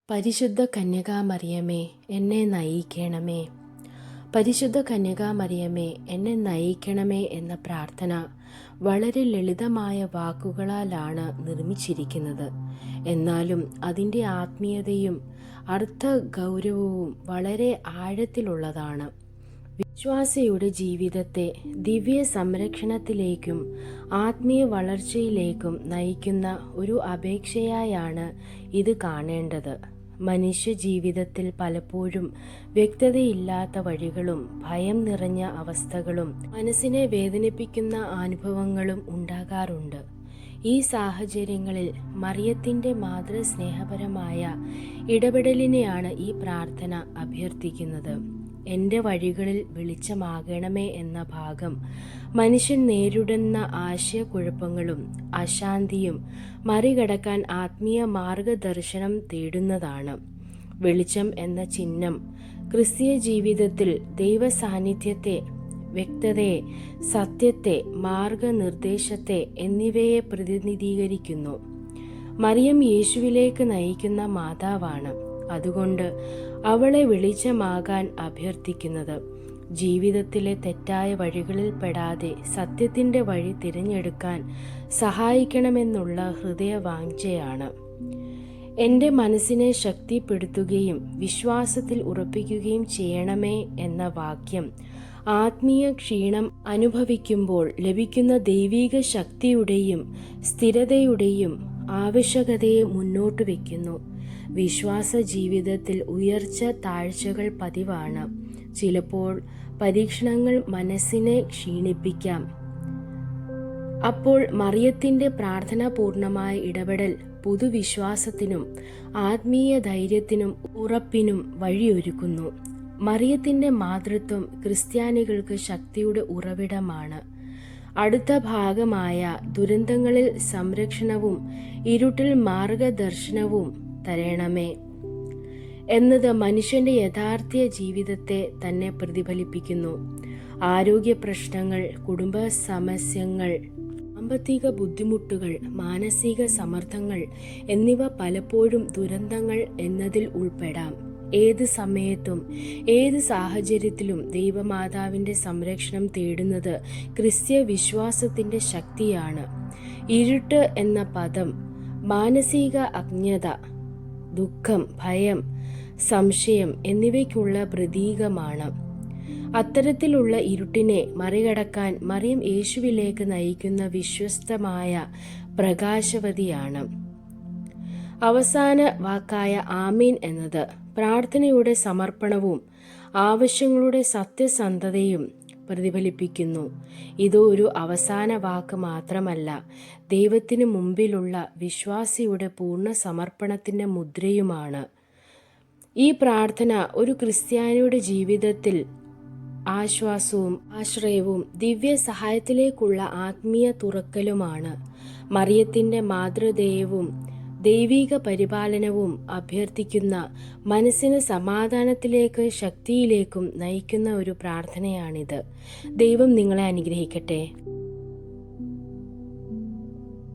പരിശുദ്ധ കന്യകാമറിയമേ, എന്നെ നയിക്കണമേ. പരിശുദ്ധ കന്യകാമറിയമേ, എന്നെ നയിക്കണമേ എന്ന പ്രാർത്ഥന വളരെ ലളിതമായ വാക്കുകളാലാണ് നിർമ്മിച്ചിരിക്കുന്നത്. എന്നാലും അതിൻ്റെ ആത്മീയതയും അർത്ഥ ഗൗരവവും വളരെ ആഴത്തിലുള്ളതാണ്. വിശ്വാസിയുടെ ജീവിതത്തെ ദിവ്യ സംരക്ഷണത്തിലേക്കും ആത്മീയ വളർച്ചയിലേക്കും നയിക്കുന്ന ഒരു അപേക്ഷയായാണ് ഇത് കാണേണ്ടത്. മനുഷ്യ ജീവിതത്തിൽ പലപ്പോഴും വ്യക്തതയില്ലാത്ത വഴികളും ഭയം നിറഞ്ഞ അവസ്ഥകളും മനസ്സിനെ വേദനിപ്പിക്കുന്ന അനുഭവങ്ങളും ഉണ്ടാകാറുണ്ട്. ഈ സാഹചര്യങ്ങളിൽ മറിയത്തിൻ്റെ മാതൃസ്നേഹപരമായ ഇടപെടലിനെയാണ് ഈ പ്രാർത്ഥന അഭ്യർത്ഥിക്കുന്നത്. എൻ്റെ വഴികളിൽ വെളിച്ചമാകണമേ എന്ന ഭാഗം മനുഷ്യൻ നേരിടുന്ന ആശയക്കുഴപ്പങ്ങളും അശാന്തിയും മറികടക്കാൻ ആത്മീയ മാർഗദർശനം തേടുന്നതാണ്. വെളിച്ചം എന്ന ചിഹ്നം ക്രിസ്തീയ ജീവിതത്തിൽ ദൈവസാന്നിധ്യത്തെ, വ്യക്തതയെ, സത്യത്തെ, മാർഗനിർദ്ദേശത്തെ എന്നിവയെ പ്രതിനിധീകരിക്കുന്നു. മറിയം യേശുവിലേക്ക് നയിക്കുന്ന മാതാവാണ്. അതുകൊണ്ട് അവളെ വെളിച്ചമാകാൻ അഭ്യർത്ഥിക്കുന്നത് ജീവിതത്തിലെ തെറ്റായ വഴികളിൽ പെടാതെ സത്യത്തിൻ്റെ വഴി തിരഞ്ഞെടുക്കാൻ സഹായിക്കണമെന്നുള്ള ഹൃദയവാഞ്ഛയാണ്. എൻ്റെ മനസ്സിനെ ശക്തിപ്പെടുത്തുകയും വിശ്വാസത്തിൽ ഉറപ്പിക്കുകയും ചെയ്യണമേ എന്ന വാക്യം ആത്മീയ ക്ഷീണം അനുഭവിക്കുമ്പോൾ ലഭിക്കുന്ന ദൈവിക ശക്തിയുടെയും സ്ഥിരതയുടെയും ആവശ്യകതയെ മുന്നോട്ട് വയ്ക്കുന്നു. വിശ്വാസ ജീവിതത്തിൽ ഉയർച്ച താഴ്ചകൾ പതിവാണ്. ചിലപ്പോൾ പരീക്ഷണങ്ങൾ മനസ്സിനെ ക്ഷീണിപ്പിക്കാം. അപ്പോൾ മറിയത്തിൻ്റെ പ്രാർത്ഥനാപൂർണമായ ഇടപെടൽ പുതുവിശ്വാസത്തിനും ആത്മീയ ധൈര്യത്തിനും ഉറപ്പിനും വഴിയൊരുക്കുന്നു. മറിയത്തിൻ്റെ മാതൃത്വം ക്രിസ്ത്യാനികൾക്ക് ശക്തിയുടെ ഉറവിടമാണ്. അടുത്ത ഭാഗമായ ദുരന്തങ്ങളിൽ സംരക്ഷണവും ഇരുട്ടിൽ മാർഗദർശനവും തരണമേ എന്നത് മനുഷ്യന്റെ യഥാർത്ഥ ജീവിതത്തെ തന്നെ പ്രതിഫലിപ്പിക്കുന്നു. ആരോഗ്യ പ്രശ്നങ്ങൾ, കുടുംബ സമസ്യകൾ, സാമ്പത്തിക ബുദ്ധിമുട്ടുകൾ, മാനസിക സമ്മർദ്ദങ്ങൾ എന്നിവ പലപ്പോഴും ദുരന്തങ്ങൾ എന്നതിൽ ഉൾപ്പെടാം. ഏത് സമയത്തും ഏത് സാഹചര്യത്തിലും ദൈവമാതാവിൻ്റെ സംരക്ഷണം തേടുന്നത് ക്രിസ്തീയ വിശ്വാസത്തിൻ്റെ ശക്തിയാണ്. ഇരുട്ട് എന്ന പദം മാനസിക അജ്ഞത, ദുഃഖം, ഭയം, സംശയം എന്നിവയ്ക്കുള്ള പ്രതീകമാണ്. അത്തരത്തിലുള്ള ഇരുട്ടിനെ മറികടക്കാൻ മറിയം യേശുവിലേക്ക് നയിക്കുന്ന വിശ്വസ്തമായ പ്രകാശവതിയാണ്. അവസാന വാക്കായ ആമീൻ എന്നത് പ്രാർത്ഥനയുടെ സമർപ്പണവും ആവശ്യങ്ങളുടെ സത്യസന്ധതയും പ്രതിഫലിപ്പിക്കുന്നു. ഇത് ഒരു അവസാന വാക്ക് മാത്രമല്ല, ദൈവത്തിന് മുമ്പിലുള്ള വിശ്വാസിയുടെ പൂർണ്ണ സമർപ്പണത്തിൻ്റെ മുദ്രയുമാണ്. ഈ പ്രാർത്ഥന ഒരു ക്രിസ്ത്യാനിയുടെ ജീവിതത്തിൽ ആശ്വാസവും ആശ്രയവും ദിവ്യ സഹായത്തിലേക്കുള്ള ആത്മീയ തുറക്കലുമാണ്. മറിയത്തിൻ്റെ മാതൃദയവും ദൈവിക പരിപാലനവും അഭ്യർത്ഥിക്കുന്ന മനസ്സിന് സമാധാനത്തിലേക്ക്, ശക്തിയിലേക്കും നയിക്കുന്ന ഒരു പ്രാർത്ഥനയാണിത്. ദൈവം നിങ്ങളെ അനുഗ്രഹിക്കട്ടെ.